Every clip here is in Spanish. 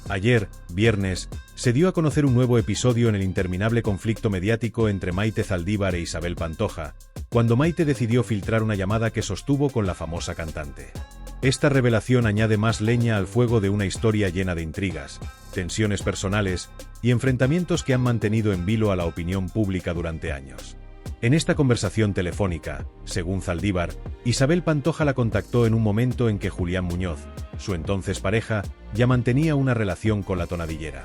Ayer, viernes, se dio a conocer un nuevo episodio en el interminable conflicto mediático entre Maite Zaldívar e Isabel Pantoja, cuando Maite decidió filtrar una llamada que sostuvo con la famosa cantante. Esta revelación añade más leña al fuego de una historia llena de intrigas, tensiones personales y enfrentamientos que han mantenido en vilo a la opinión pública durante años. En esta conversación telefónica, según Zaldívar, Isabel Pantoja la contactó en un momento en que Julián Muñoz, su entonces pareja, ya mantenía una relación con la tonadillera.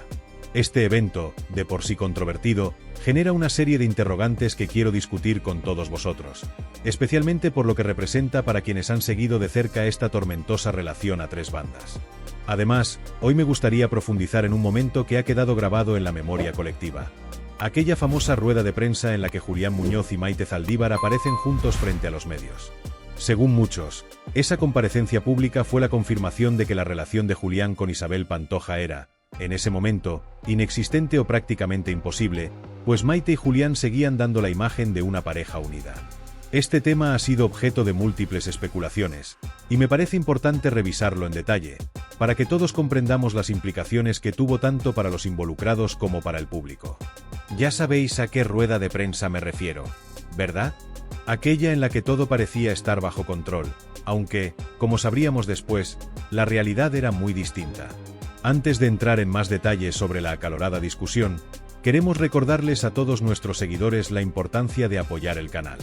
Este evento, de por sí controvertido, genera una serie de interrogantes que quiero discutir con todos vosotros, especialmente por lo que representa para quienes han seguido de cerca esta tormentosa relación a tres bandas. Además, hoy me gustaría profundizar en un momento que ha quedado grabado en la memoria colectiva. Aquella famosa rueda de prensa en la que Julián Muñoz y Maite Zaldívar aparecen juntos frente a los medios. Según muchos, esa comparecencia pública fue la confirmación de que la relación de Julián con Isabel Pantoja era, en ese momento, inexistente o prácticamente imposible, pues Maite y Julián seguían dando la imagen de una pareja unida. Este tema ha sido objeto de múltiples especulaciones, y me parece importante revisarlo en detalle, para que todos comprendamos las implicaciones que tuvo tanto para los involucrados como para el público. Ya sabéis a qué rueda de prensa me refiero, ¿verdad? Aquella en la que todo parecía estar bajo control, aunque, como sabríamos después, la realidad era muy distinta. Antes de entrar en más detalles sobre la acalorada discusión, queremos recordarles a todos nuestros seguidores la importancia de apoyar el canal.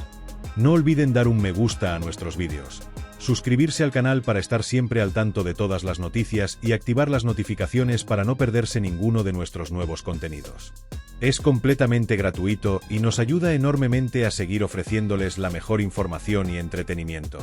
No olviden dar un me gusta a nuestros vídeos, suscribirse al canal para estar siempre al tanto de todas las noticias y activar las notificaciones para no perderse ninguno de nuestros nuevos contenidos. Es completamente gratuito y nos ayuda enormemente a seguir ofreciéndoles la mejor información y entretenimiento.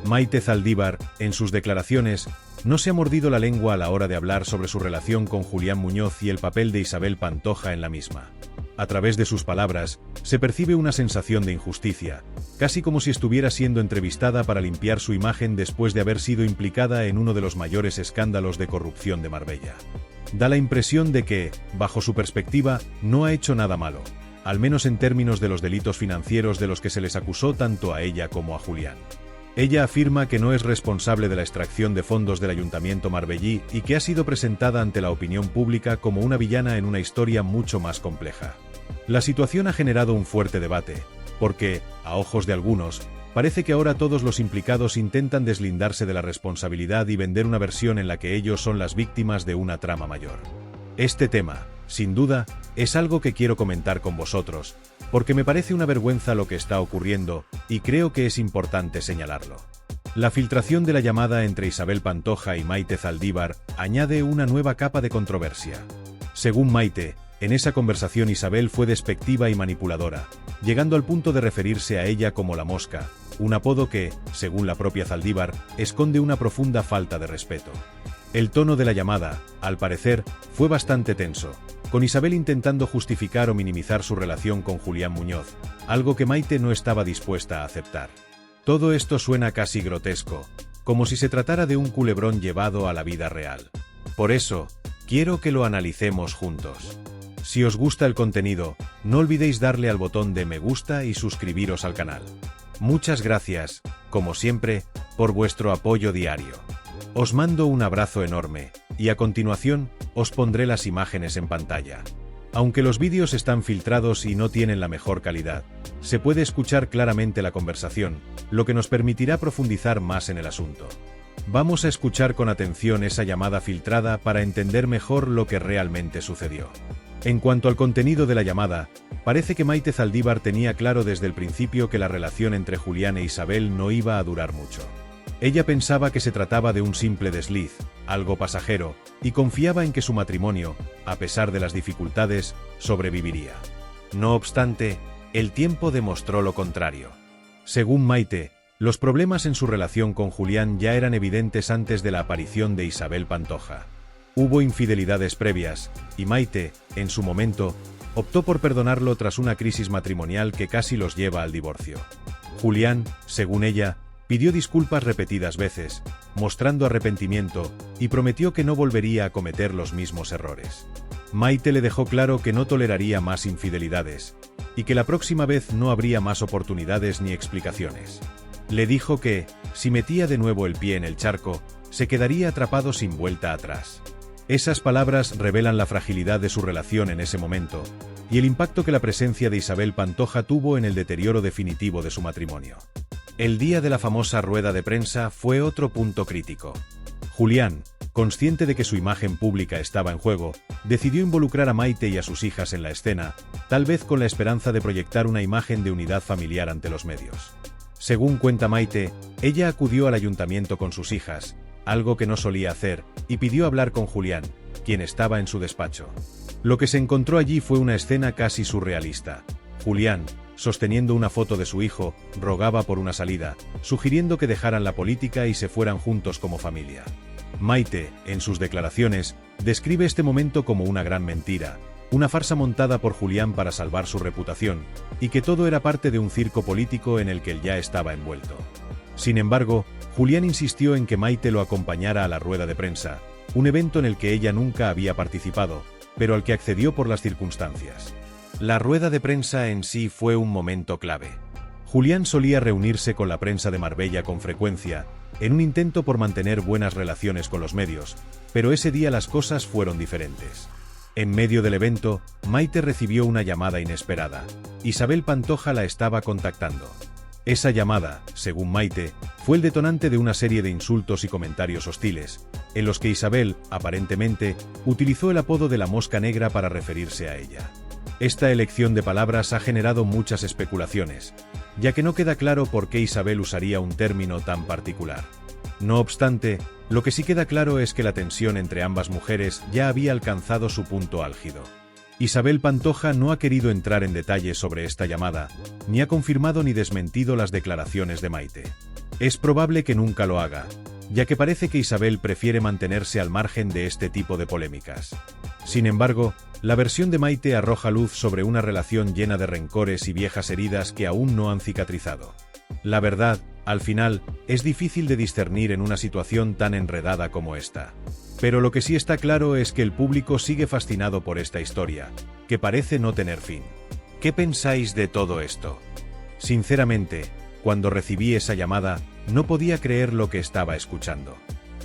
Maite Zaldívar, en sus declaraciones, no se ha mordido la lengua a la hora de hablar sobre su relación con Julián Muñoz y el papel de Isabel Pantoja en la misma. A través de sus palabras, se percibe una sensación de injusticia, casi como si estuviera siendo entrevistada para limpiar su imagen después de haber sido implicada en uno de los mayores escándalos de corrupción de Marbella. Da la impresión de que, bajo su perspectiva, no ha hecho nada malo, al menos en términos de los delitos financieros de los que se les acusó tanto a ella como a Julián. Ella afirma que no es responsable de la extracción de fondos del Ayuntamiento marbellí y que ha sido presentada ante la opinión pública como una villana en una historia mucho más compleja. La situación ha generado un fuerte debate, porque, a ojos de algunos, parece que ahora todos los implicados intentan deslindarse de la responsabilidad y vender una versión en la que ellos son las víctimas de una trama mayor. Este tema, sin duda, es algo que quiero comentar con vosotros, porque me parece una vergüenza lo que está ocurriendo, y creo que es importante señalarlo. La filtración de la llamada entre Isabel Pantoja y Maite Zaldívar añade una nueva capa de controversia. Según Maite, en esa conversación Isabel fue despectiva y manipuladora, llegando al punto de referirse a ella como la mosca, un apodo que, según la propia Zaldívar, esconde una profunda falta de respeto. El tono de la llamada, al parecer, fue bastante tenso, con Isabel intentando justificar o minimizar su relación con Julián Muñoz, algo que Maite no estaba dispuesta a aceptar. Todo esto suena casi grotesco, como si se tratara de un culebrón llevado a la vida real. Por eso, quiero que lo analicemos juntos. Si os gusta el contenido, no olvidéis darle al botón de me gusta y suscribiros al canal. Muchas gracias, como siempre, por vuestro apoyo diario. Os mando un abrazo enorme, y a continuación, os pondré las imágenes en pantalla. Aunque los vídeos están filtrados y no tienen la mejor calidad, se puede escuchar claramente la conversación, lo que nos permitirá profundizar más en el asunto. Vamos a escuchar con atención esa llamada filtrada para entender mejor lo que realmente sucedió. En cuanto al contenido de la llamada, parece que Maite Zaldívar tenía claro desde el principio que la relación entre Julián e Isabel no iba a durar mucho. Ella pensaba que se trataba de un simple desliz, algo pasajero, y confiaba en que su matrimonio, a pesar de las dificultades, sobreviviría. No obstante, el tiempo demostró lo contrario. Según Maite, los problemas en su relación con Julián ya eran evidentes antes de la aparición de Isabel Pantoja. Hubo infidelidades previas, y Maite, en su momento, optó por perdonarlo tras una crisis matrimonial que casi los lleva al divorcio. Julián, según ella, pidió disculpas repetidas veces, mostrando arrepentimiento, y prometió que no volvería a cometer los mismos errores. Maite le dejó claro que no toleraría más infidelidades, y que la próxima vez no habría más oportunidades ni explicaciones. Le dijo que, si metía de nuevo el pie en el charco, se quedaría atrapado sin vuelta atrás. Esas palabras revelan la fragilidad de su relación en ese momento, y el impacto que la presencia de Isabel Pantoja tuvo en el deterioro definitivo de su matrimonio. El día de la famosa rueda de prensa fue otro punto crítico. Julián, consciente de que su imagen pública estaba en juego, decidió involucrar a Maite y a sus hijas en la escena, tal vez con la esperanza de proyectar una imagen de unidad familiar ante los medios. Según cuenta Maite, ella acudió al ayuntamiento con sus hijas, algo que no solía hacer, y pidió hablar con Julián, quien estaba en su despacho. Lo que se encontró allí fue una escena casi surrealista. Julián, sosteniendo una foto de su hijo, rogaba por una salida, sugiriendo que dejaran la política y se fueran juntos como familia. Maite, en sus declaraciones, describe este momento como una gran mentira, una farsa montada por Julián para salvar su reputación, y que todo era parte de un circo político en el que él ya estaba envuelto. Sin embargo, Julián insistió en que Maite lo acompañara a la rueda de prensa, un evento en el que ella nunca había participado, pero al que accedió por las circunstancias. La rueda de prensa en sí fue un momento clave. Julián solía reunirse con la prensa de Marbella con frecuencia, en un intento por mantener buenas relaciones con los medios, pero ese día las cosas fueron diferentes. En medio del evento, Maite recibió una llamada inesperada. Isabel Pantoja la estaba contactando. Esa llamada, según Maite, fue el detonante de una serie de insultos y comentarios hostiles, en los que Isabel, aparentemente, utilizó el apodo de la Mosca Negra para referirse a ella. Esta elección de palabras ha generado muchas especulaciones, ya que no queda claro por qué Isabel usaría un término tan particular. No obstante, lo que sí queda claro es que la tensión entre ambas mujeres ya había alcanzado su punto álgido. Isabel Pantoja no ha querido entrar en detalles sobre esta llamada, ni ha confirmado ni desmentido las declaraciones de Maite. Es probable que nunca lo haga, ya que parece que Isabel prefiere mantenerse al margen de este tipo de polémicas. Sin embargo, la versión de Maite arroja luz sobre una relación llena de rencores y viejas heridas que aún no han cicatrizado. La verdad, al final, es difícil de discernir en una situación tan enredada como esta. Pero lo que sí está claro es que el público sigue fascinado por esta historia, que parece no tener fin. ¿Qué pensáis de todo esto? Sinceramente, cuando recibí esa llamada, no podía creer lo que estaba escuchando.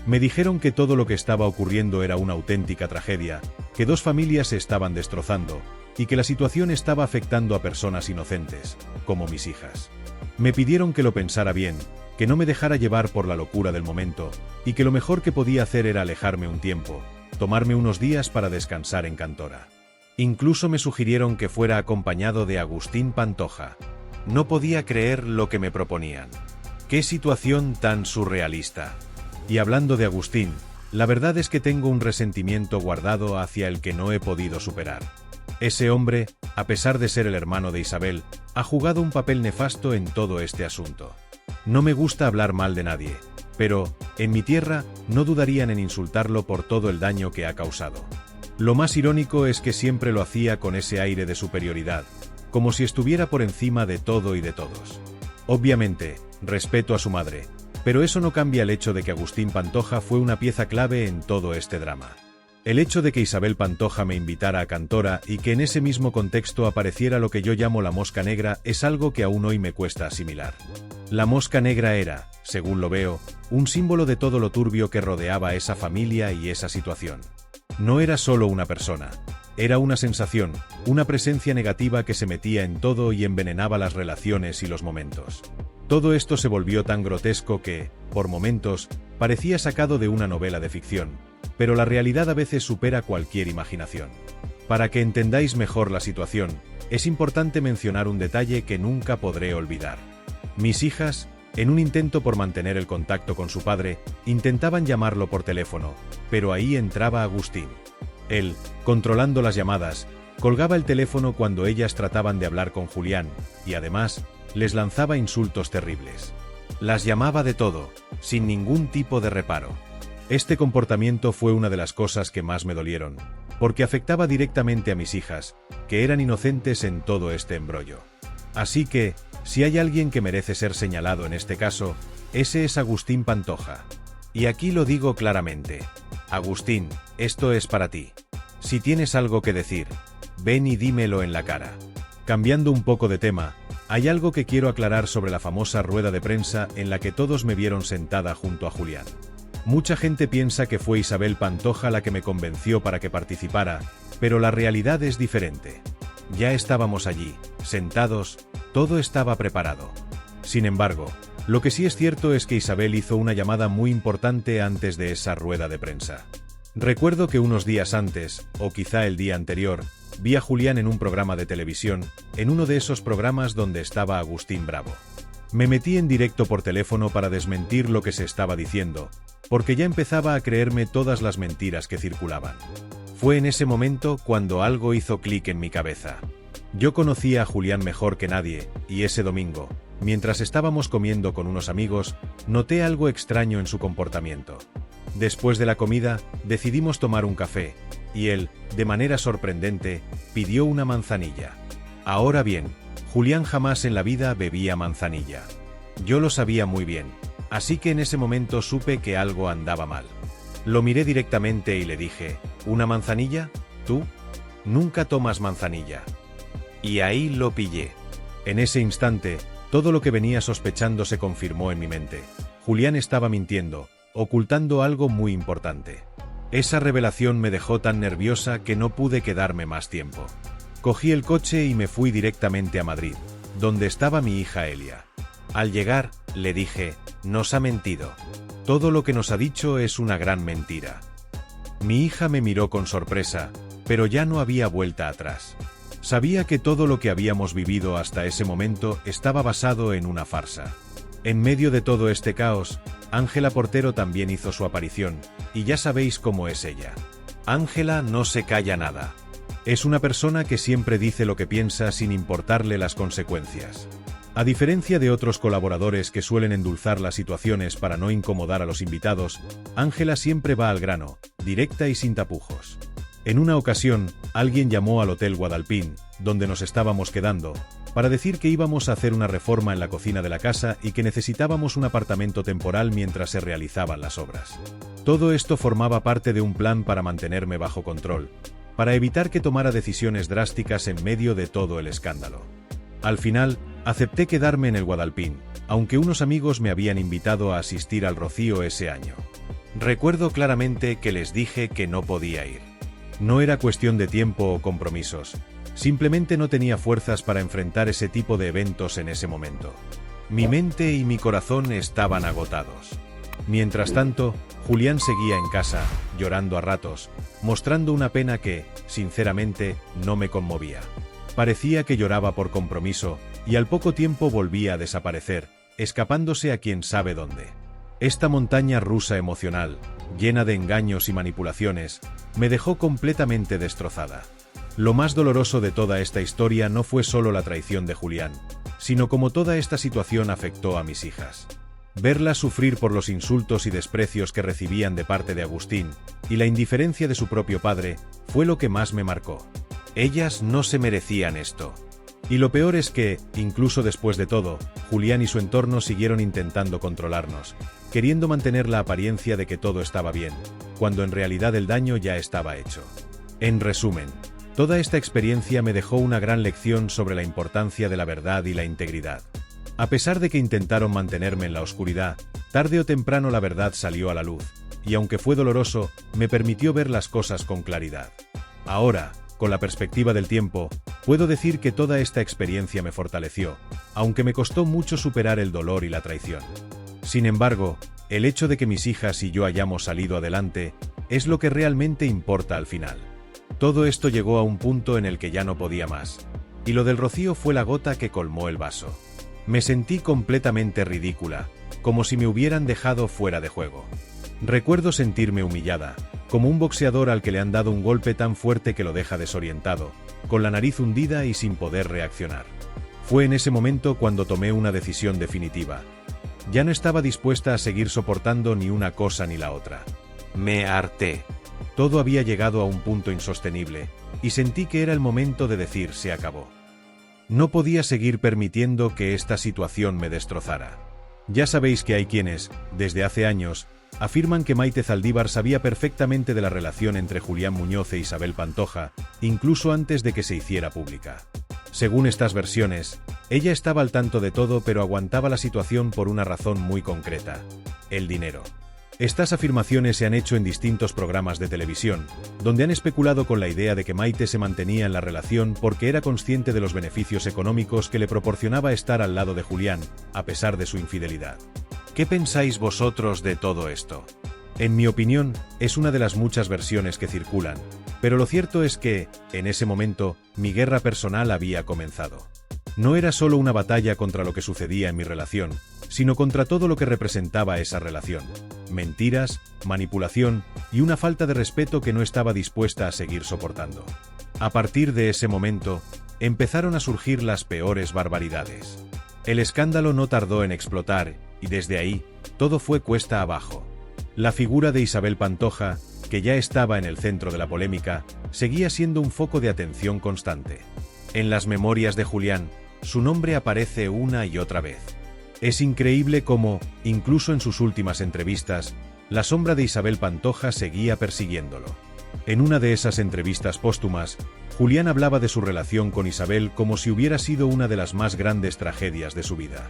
Me dijeron que todo lo que estaba ocurriendo era una auténtica tragedia, que dos familias se estaban destrozando, y que la situación estaba afectando a personas inocentes, como mis hijas. Me pidieron que lo pensara bien, que no me dejara llevar por la locura del momento, y que lo mejor que podía hacer era alejarme un tiempo, tomarme unos días para descansar en Cantora. Incluso me sugirieron que fuera acompañado de Agustín Pantoja. No podía creer lo que me proponían. ¡Qué situación tan surrealista! Y hablando de Agustín, la verdad es que tengo un resentimiento guardado hacia el que no he podido superar. Ese hombre, a pesar de ser el hermano de Isabel, ha jugado un papel nefasto en todo este asunto. No me gusta hablar mal de nadie, pero, en mi tierra, no dudarían en insultarlo por todo el daño que ha causado. Lo más irónico es que siempre lo hacía con ese aire de superioridad, como si estuviera por encima de todo y de todos. Obviamente, respeto a su madre, pero eso no cambia el hecho de que Agustín Pantoja fue una pieza clave en todo este drama. El hecho de que Isabel Pantoja me invitara a Cantora y que en ese mismo contexto apareciera lo que yo llamo la Mosca Negra es algo que aún hoy me cuesta asimilar. La Mosca Negra era, según lo veo, un símbolo de todo lo turbio que rodeaba esa familia y esa situación. No era solo una persona, era una sensación, una presencia negativa que se metía en todo y envenenaba las relaciones y los momentos. Todo esto se volvió tan grotesco que, por momentos, parecía sacado de una novela de ficción, pero la realidad a veces supera cualquier imaginación. Para que entendáis mejor la situación, es importante mencionar un detalle que nunca podré olvidar. Mis hijas, en un intento por mantener el contacto con su padre, intentaban llamarlo por teléfono, pero ahí entraba Agustín. Él, controlando las llamadas, colgaba el teléfono cuando ellas trataban de hablar con Julián, y además, les lanzaba insultos terribles. Las llamaba de todo, sin ningún tipo de reparo. Este comportamiento fue una de las cosas que más me dolieron, porque afectaba directamente a mis hijas, que eran inocentes en todo este embrollo. Así que, si hay alguien que merece ser señalado en este caso, ese es Agustín Pantoja. Y aquí lo digo claramente. Agustín, esto es para ti. Si tienes algo que decir, ven y dímelo en la cara. Cambiando un poco de tema, hay algo que quiero aclarar sobre la famosa rueda de prensa en la que todos me vieron sentada junto a Julián. Mucha gente piensa que fue Isabel Pantoja la que me convenció para que participara, pero la realidad es diferente. Ya estábamos allí, sentados, todo estaba preparado. Sin embargo, lo que sí es cierto es que Isabel hizo una llamada muy importante antes de esa rueda de prensa. Recuerdo que unos días antes, o quizá el día anterior, vi a Julián en un programa de televisión, en uno de esos programas donde estaba Agustín Bravo. Me metí en directo por teléfono para desmentir lo que se estaba diciendo, porque ya empezaba a creerme todas las mentiras que circulaban. Fue en ese momento cuando algo hizo clic en mi cabeza. Yo conocía a Julián mejor que nadie, y ese domingo, mientras estábamos comiendo con unos amigos, noté algo extraño en su comportamiento. Después de la comida, decidimos tomar un café, y él, de manera sorprendente, pidió una manzanilla. Ahora bien, Julián jamás en la vida bebía manzanilla. Yo lo sabía muy bien, así que en ese momento supe que algo andaba mal. Lo miré directamente y le dije, ¿una manzanilla? ¿Tú? Nunca tomas manzanilla. Y ahí lo pillé. En ese instante, todo lo que venía sospechando se confirmó en mi mente. Julián estaba mintiendo, ocultando algo muy importante. Esa revelación me dejó tan nerviosa que no pude quedarme más tiempo. Cogí el coche y me fui directamente a Madrid, donde estaba mi hija Elia. Al llegar, le dije, nos ha mentido. Todo lo que nos ha dicho es una gran mentira. Mi hija me miró con sorpresa, pero ya no había vuelta atrás. Sabía que todo lo que habíamos vivido hasta ese momento estaba basado en una farsa. En medio de todo este caos, Ángela Portero también hizo su aparición, y ya sabéis cómo es ella. Ángela no se calla nada. Es una persona que siempre dice lo que piensa sin importarle las consecuencias. A diferencia de otros colaboradores que suelen endulzar las situaciones para no incomodar a los invitados, Ángela siempre va al grano, directa y sin tapujos. En una ocasión, alguien llamó al Hotel Guadalpín, donde nos estábamos quedando, para decir que íbamos a hacer una reforma en la cocina de la casa y que necesitábamos un apartamento temporal mientras se realizaban las obras. Todo esto formaba parte de un plan para mantenerme bajo control, para evitar que tomara decisiones drásticas en medio de todo el escándalo. Al final, acepté quedarme en el Guadalpín, aunque unos amigos me habían invitado a asistir al Rocío ese año. Recuerdo claramente que les dije que no podía ir. No era cuestión de tiempo o compromisos, simplemente no tenía fuerzas para enfrentar ese tipo de eventos en ese momento. Mi mente y mi corazón estaban agotados. Mientras tanto, Julián seguía en casa, llorando a ratos, mostrando una pena que, sinceramente, no me conmovía. Parecía que lloraba por compromiso, y al poco tiempo volvía a desaparecer, escapándose a quién sabe dónde. Esta montaña rusa emocional, llena de engaños y manipulaciones, me dejó completamente destrozada. Lo más doloroso de toda esta historia no fue solo la traición de Julián, sino cómo toda esta situación afectó a mis hijas. Verlas sufrir por los insultos y desprecios que recibían de parte de Agustín, y la indiferencia de su propio padre, fue lo que más me marcó. Ellas no se merecían esto. Y lo peor es que, incluso después de todo, Julián y su entorno siguieron intentando controlarnos, queriendo mantener la apariencia de que todo estaba bien, cuando en realidad el daño ya estaba hecho. En resumen, toda esta experiencia me dejó una gran lección sobre la importancia de la verdad y la integridad. A pesar de que intentaron mantenerme en la oscuridad, tarde o temprano la verdad salió a la luz, y aunque fue doloroso, me permitió ver las cosas con claridad. Ahora, con la perspectiva del tiempo, puedo decir que toda esta experiencia me fortaleció, aunque me costó mucho superar el dolor y la traición. Sin embargo, el hecho de que mis hijas y yo hayamos salido adelante, es lo que realmente importa al final. Todo esto llegó a un punto en el que ya no podía más, y lo del Rocío fue la gota que colmó el vaso. Me sentí completamente ridícula, como si me hubieran dejado fuera de juego. Recuerdo sentirme humillada, como un boxeador al que le han dado un golpe tan fuerte que lo deja desorientado, con la nariz hundida y sin poder reaccionar. Fue en ese momento cuando tomé una decisión definitiva. Ya no estaba dispuesta a seguir soportando ni una cosa ni la otra. Me harté. Todo había llegado a un punto insostenible, y sentí que era el momento de decir se acabó. No podía seguir permitiendo que esta situación me destrozara. Ya sabéis que hay quienes, desde hace años, afirman que Maite Zaldívar sabía perfectamente de la relación entre Julián Muñoz e Isabel Pantoja, incluso antes de que se hiciera pública. Según estas versiones, ella estaba al tanto de todo pero aguantaba la situación por una razón muy concreta: el dinero. Estas afirmaciones se han hecho en distintos programas de televisión, donde han especulado con la idea de que Maite se mantenía en la relación porque era consciente de los beneficios económicos que le proporcionaba estar al lado de Julián, a pesar de su infidelidad. ¿Qué pensáis vosotros de todo esto? En mi opinión, es una de las muchas versiones que circulan, pero lo cierto es que, en ese momento, mi guerra personal había comenzado. No era solo una batalla contra lo que sucedía en mi relación, sino contra todo lo que representaba esa relación. Mentiras, manipulación y una falta de respeto que no estaba dispuesta a seguir soportando. A partir de ese momento, empezaron a surgir las peores barbaridades. El escándalo no tardó en explotar, y desde ahí, todo fue cuesta abajo. La figura de Isabel Pantoja, que ya estaba en el centro de la polémica, seguía siendo un foco de atención constante. En las memorias de Julián, su nombre aparece una y otra vez. Es increíble cómo, incluso en sus últimas entrevistas, la sombra de Isabel Pantoja seguía persiguiéndolo. En una de esas entrevistas póstumas, Julián hablaba de su relación con Isabel como si hubiera sido una de las más grandes tragedias de su vida.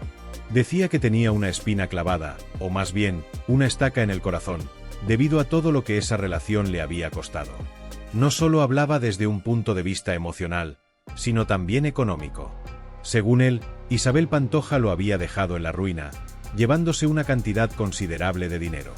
Decía que tenía una espina clavada, o más bien, una estaca en el corazón, debido a todo lo que esa relación le había costado. No solo hablaba desde un punto de vista emocional, sino también económico. Según él, Isabel Pantoja lo había dejado en la ruina, llevándose una cantidad considerable de dinero.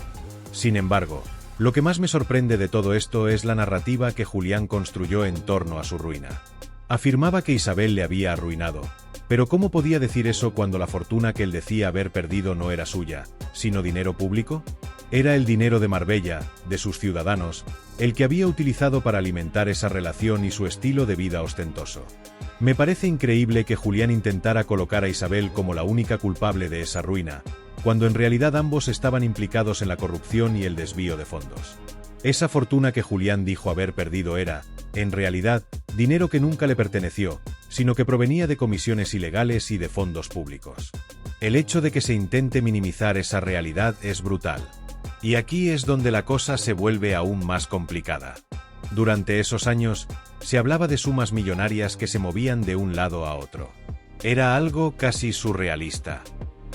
Sin embargo, lo que más me sorprende de todo esto es la narrativa que Julián construyó en torno a su ruina. Afirmaba que Isabel le había arruinado, pero ¿cómo podía decir eso cuando la fortuna que él decía haber perdido no era suya, sino dinero público? Era el dinero de Marbella, de sus ciudadanos, el que había utilizado para alimentar esa relación y su estilo de vida ostentoso. Me parece increíble que Julián intentara colocar a Isabel como la única culpable de esa ruina, cuando en realidad ambos estaban implicados en la corrupción y el desvío de fondos. Esa fortuna que Julián dijo haber perdido era, en realidad, dinero que nunca le perteneció, sino que provenía de comisiones ilegales y de fondos públicos. El hecho de que se intente minimizar esa realidad es brutal. Y aquí es donde la cosa se vuelve aún más complicada. Durante esos años, se hablaba de sumas millonarias que se movían de un lado a otro. Era algo casi surrealista.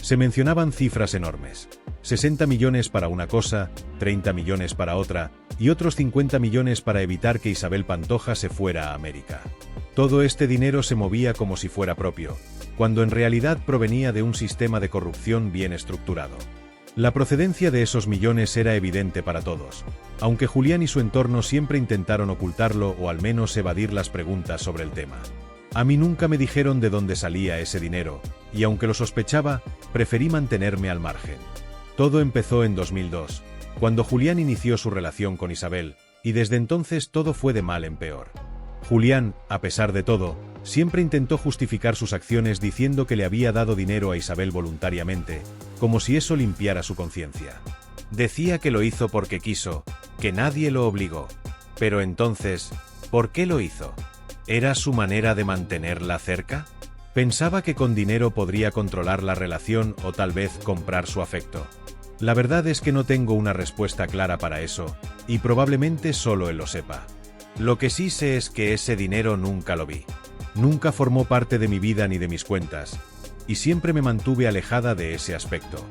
Se mencionaban cifras enormes. 60 millones para una cosa, 30 millones para otra, y otros 50 millones para evitar que Isabel Pantoja se fuera a América. Todo este dinero se movía como si fuera propio, cuando en realidad provenía de un sistema de corrupción bien estructurado. La procedencia de esos millones era evidente para todos, aunque Julián y su entorno siempre intentaron ocultarlo o al menos evadir las preguntas sobre el tema. A mí nunca me dijeron de dónde salía ese dinero, y aunque lo sospechaba, preferí mantenerme al margen. Todo empezó en 2002, cuando Julián inició su relación con Isabel, y desde entonces todo fue de mal en peor. Julián, a pesar de todo, siempre intentó justificar sus acciones diciendo que le había dado dinero a Isabel voluntariamente, como si eso limpiara su conciencia. Decía que lo hizo porque quiso, que nadie lo obligó. Pero entonces, ¿por qué lo hizo? ¿Era su manera de mantenerla cerca? Pensaba que con dinero podría controlar la relación o tal vez comprar su afecto. La verdad es que no tengo una respuesta clara para eso, y probablemente solo él lo sepa. Lo que sí sé es que ese dinero nunca lo vi. Nunca formó parte de mi vida ni de mis cuentas, y siempre me mantuve alejada de ese aspecto.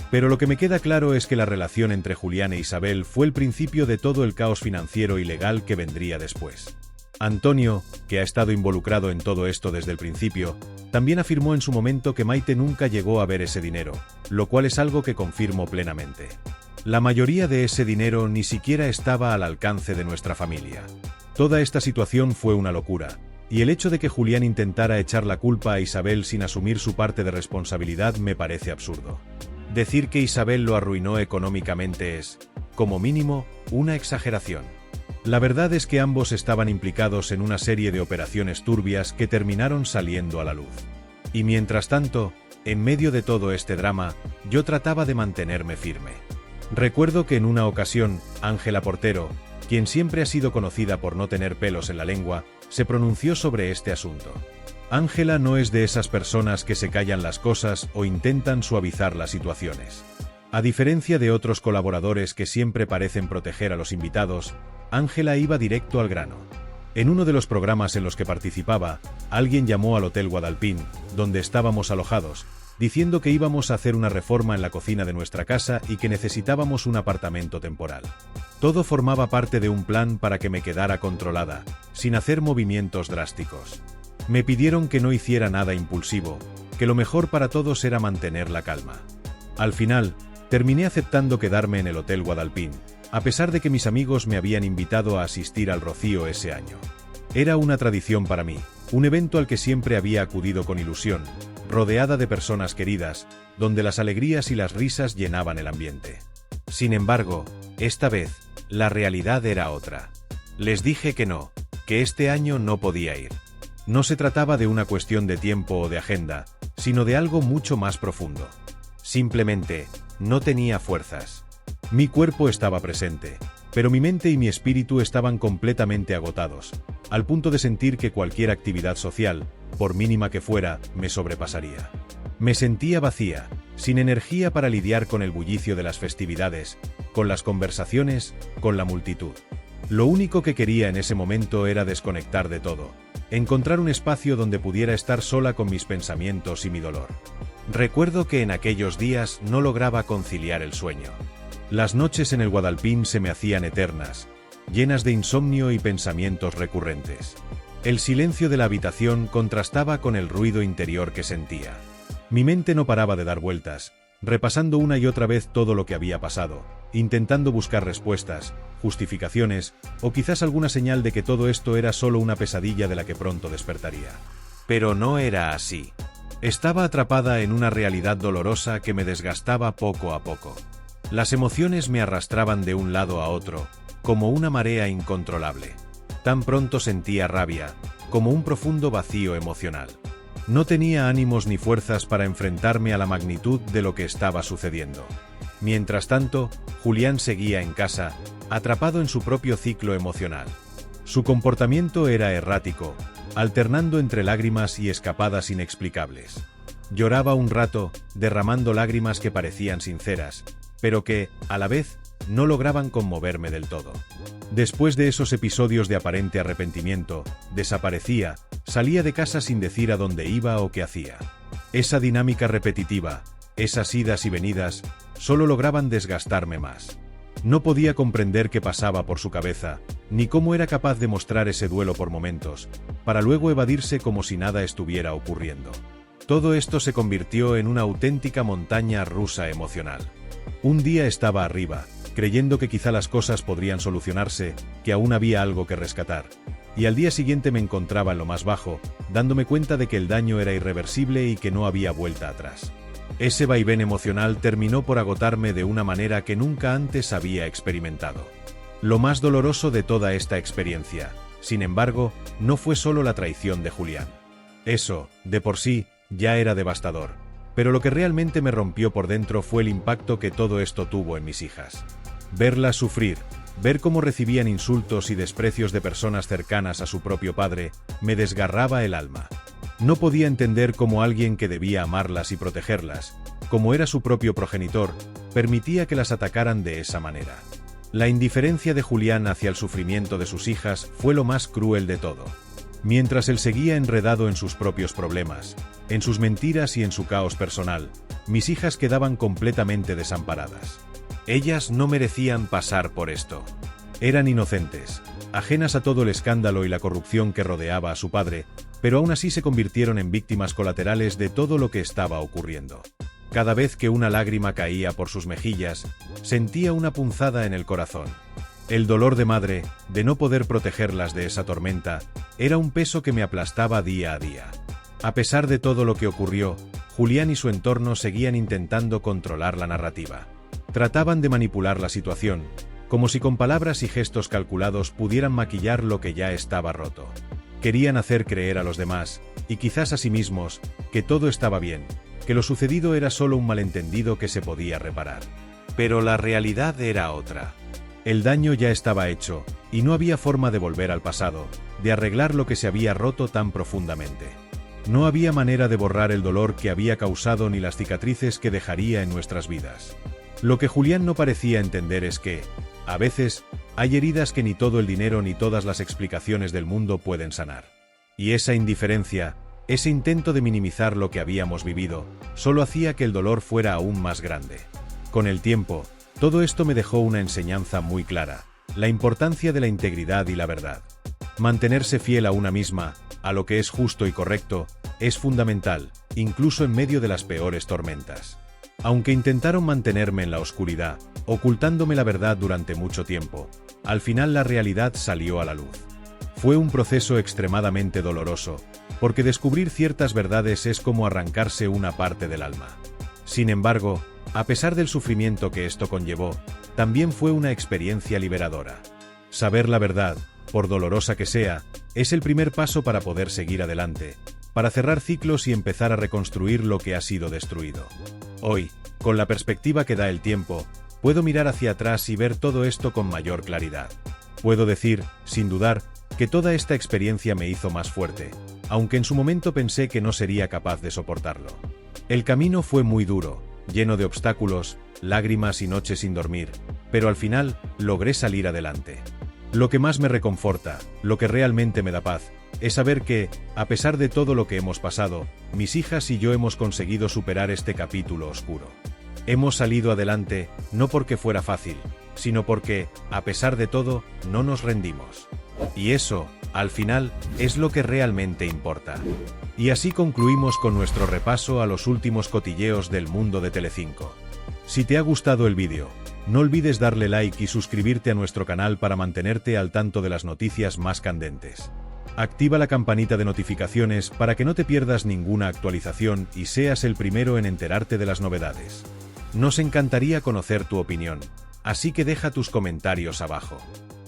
Pero lo que me queda claro es que la relación entre Julián e Isabel fue el principio de todo el caos financiero y legal que vendría después. Antonio, que ha estado involucrado en todo esto desde el principio, también afirmó en su momento que Maite nunca llegó a ver ese dinero, lo cual es algo que confirmo plenamente. La mayoría de ese dinero ni siquiera estaba al alcance de nuestra familia. Toda esta situación fue una locura, y el hecho de que Julián intentara echar la culpa a Isabel sin asumir su parte de responsabilidad me parece absurdo. Decir que Isabel lo arruinó económicamente es, como mínimo, una exageración. La verdad es que ambos estaban implicados en una serie de operaciones turbias que terminaron saliendo a la luz. Y mientras tanto, en medio de todo este drama, yo trataba de mantenerme firme. Recuerdo que en una ocasión, Ángela Portero, quien siempre ha sido conocida por no tener pelos en la lengua, se pronunció sobre este asunto. Ángela no es de esas personas que se callan las cosas o intentan suavizar las situaciones. A diferencia de otros colaboradores que siempre parecen proteger a los invitados, Ángela iba directo al grano. En uno de los programas en los que participaba, alguien llamó al Hotel Guadalpín, donde estábamos alojados, diciendo que íbamos a hacer una reforma en la cocina de nuestra casa y que necesitábamos un apartamento temporal. Todo formaba parte de un plan para que me quedara controlada, sin hacer movimientos drásticos. Me pidieron que no hiciera nada impulsivo, que lo mejor para todos era mantener la calma. Al final, terminé aceptando quedarme en el Hotel Guadalpín, a pesar de que mis amigos me habían invitado a asistir al Rocío ese año. Era una tradición para mí, un evento al que siempre había acudido con ilusión, rodeada de personas queridas, donde las alegrías y las risas llenaban el ambiente. Sin embargo, esta vez, la realidad era otra. Les dije que no, que este año no podía ir. No se trataba de una cuestión de tiempo o de agenda, sino de algo mucho más profundo. Simplemente, no tenía fuerzas. Mi cuerpo estaba presente, pero mi mente y mi espíritu estaban completamente agotados, al punto de sentir que cualquier actividad social, por mínima que fuera, me sobrepasaría. Me sentía vacía, sin energía para lidiar con el bullicio de las festividades, con las conversaciones, con la multitud. Lo único que quería en ese momento era desconectar de todo, encontrar un espacio donde pudiera estar sola con mis pensamientos y mi dolor. Recuerdo que en aquellos días no lograba conciliar el sueño. Las noches en el Guadalpín se me hacían eternas, llenas de insomnio y pensamientos recurrentes. El silencio de la habitación contrastaba con el ruido interior que sentía. Mi mente no paraba de dar vueltas, repasando una y otra vez todo lo que había pasado, intentando buscar respuestas, justificaciones, o quizás alguna señal de que todo esto era solo una pesadilla de la que pronto despertaría. Pero no era así. Estaba atrapada en una realidad dolorosa que me desgastaba poco a poco. Las emociones me arrastraban de un lado a otro, como una marea incontrolable. Tan pronto sentía rabia, como un profundo vacío emocional. No tenía ánimos ni fuerzas para enfrentarme a la magnitud de lo que estaba sucediendo. Mientras tanto, Julián seguía en casa, atrapado en su propio ciclo emocional. Su comportamiento era errático, alternando entre lágrimas y escapadas inexplicables. Lloraba un rato, derramando lágrimas que parecían sinceras, pero que, a la vez, no lograban conmoverme del todo. Después de esos episodios de aparente arrepentimiento, desaparecía, salía de casa sin decir a dónde iba o qué hacía. Esa dinámica repetitiva, esas idas y venidas, solo lograban desgastarme más. No podía comprender qué pasaba por su cabeza, ni cómo era capaz de mostrar ese duelo por momentos, para luego evadirse como si nada estuviera ocurriendo. Todo esto se convirtió en una auténtica montaña rusa emocional. Un día estaba arriba, creyendo que quizá las cosas podrían solucionarse, que aún había algo que rescatar. Y al día siguiente me encontraba en lo más bajo, dándome cuenta de que el daño era irreversible y que no había vuelta atrás. Ese vaivén emocional terminó por agotarme de una manera que nunca antes había experimentado. Lo más doloroso de toda esta experiencia, sin embargo, no fue solo la traición de Julián. Eso, de por sí, ya era devastador. Pero lo que realmente me rompió por dentro fue el impacto que todo esto tuvo en mis hijas. Verlas sufrir, ver cómo recibían insultos y desprecios de personas cercanas a su propio padre, me desgarraba el alma. No podía entender cómo alguien que debía amarlas y protegerlas, como era su propio progenitor, permitía que las atacaran de esa manera. La indiferencia de Julián hacia el sufrimiento de sus hijas fue lo más cruel de todo. Mientras él seguía enredado en sus propios problemas, en sus mentiras y en su caos personal, mis hijas quedaban completamente desamparadas. Ellas no merecían pasar por esto. Eran inocentes, ajenas a todo el escándalo y la corrupción que rodeaba a su padre, pero aún así se convirtieron en víctimas colaterales de todo lo que estaba ocurriendo. Cada vez que una lágrima caía por sus mejillas, sentía una punzada en el corazón. El dolor de madre, de no poder protegerlas de esa tormenta, era un peso que me aplastaba día a día. A pesar de todo lo que ocurrió, Julián y su entorno seguían intentando controlar la narrativa. Trataban de manipular la situación, como si con palabras y gestos calculados pudieran maquillar lo que ya estaba roto. Querían hacer creer a los demás, y quizás a sí mismos, que todo estaba bien, que lo sucedido era solo un malentendido que se podía reparar. Pero la realidad era otra. El daño ya estaba hecho, y no había forma de volver al pasado, de arreglar lo que se había roto tan profundamente. No había manera de borrar el dolor que había causado ni las cicatrices que dejaría en nuestras vidas. Lo que Julián no parecía entender es que, a veces, hay heridas que ni todo el dinero ni todas las explicaciones del mundo pueden sanar. Y esa indiferencia, Ese intento de minimizar lo que habíamos vivido, solo hacía que el dolor fuera aún más grande. Con el tiempo, todo esto me dejó una enseñanza muy clara: la importancia de la integridad y la verdad. Mantenerse fiel a una misma, a lo que es justo y correcto, es fundamental, incluso en medio de las peores tormentas. Aunque intentaron mantenerme en la oscuridad, ocultándome la verdad durante mucho tiempo, al final la realidad salió a la luz. Fue un proceso extremadamente doloroso, porque descubrir ciertas verdades es como arrancarse una parte del alma. Sin embargo, a pesar del sufrimiento que esto conllevó, también fue una experiencia liberadora. Saber la verdad, por dolorosa que sea, es el primer paso para poder seguir adelante, para cerrar ciclos y empezar a reconstruir lo que ha sido destruido. Hoy, con la perspectiva que da el tiempo, puedo mirar hacia atrás y ver todo esto con mayor claridad. Puedo decir, sin dudar, que toda esta experiencia me hizo más fuerte, aunque en su momento pensé que no sería capaz de soportarlo. El camino fue muy duro, lleno de obstáculos, lágrimas y noches sin dormir, pero al final, logré salir adelante. Lo que más me reconforta, lo que realmente me da paz, es saber que, a pesar de todo lo que hemos pasado, mis hijas y yo hemos conseguido superar este capítulo oscuro. Hemos salido adelante, no porque fuera fácil, sino porque, a pesar de todo, no nos rendimos. Y eso, al final, es lo que realmente importa. Y así concluimos con nuestro repaso a los últimos cotilleos del mundo de Telecinco. Si te ha gustado el vídeo, no olvides darle like y suscribirte a nuestro canal para mantenerte al tanto de las noticias más candentes. Activa la campanita de notificaciones para que no te pierdas ninguna actualización y seas el primero en enterarte de las novedades. Nos encantaría conocer tu opinión, así que deja tus comentarios abajo.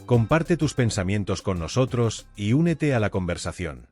Comparte tus pensamientos con nosotros y únete a la conversación.